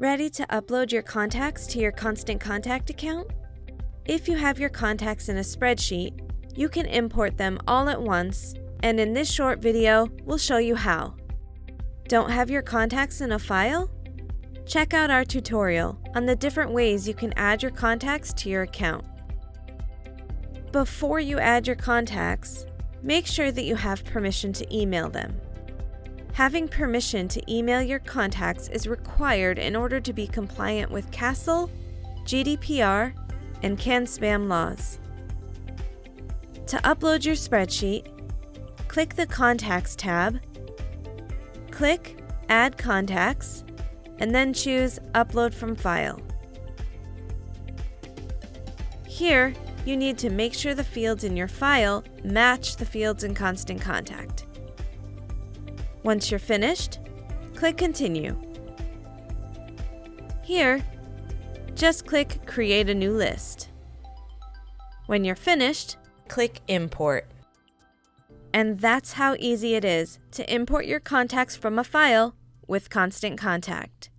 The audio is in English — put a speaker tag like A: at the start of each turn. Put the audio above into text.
A: Ready to upload your contacts to your Constant Contact account? If you have your contacts in a spreadsheet, you can import them all at once, and in this short video, we'll show you how. Don't have your contacts in a file? Check out our tutorial on the different ways you can add your contacts to your account. Before you add your contacts, make sure that you have permission to email them. Having permission to email your contacts is required in order to be compliant with CASL, GDPR, and CAN-SPAM laws. To upload your spreadsheet, click the Contacts tab, click Add Contacts, and then choose Upload from File. Here, you need to make sure the fields in your file match the fields in Constant Contact. Once you're finished, click Continue. Here, just click Create a new list. When you're finished, click Import. And that's how easy it is to import your contacts from a file with Constant Contact.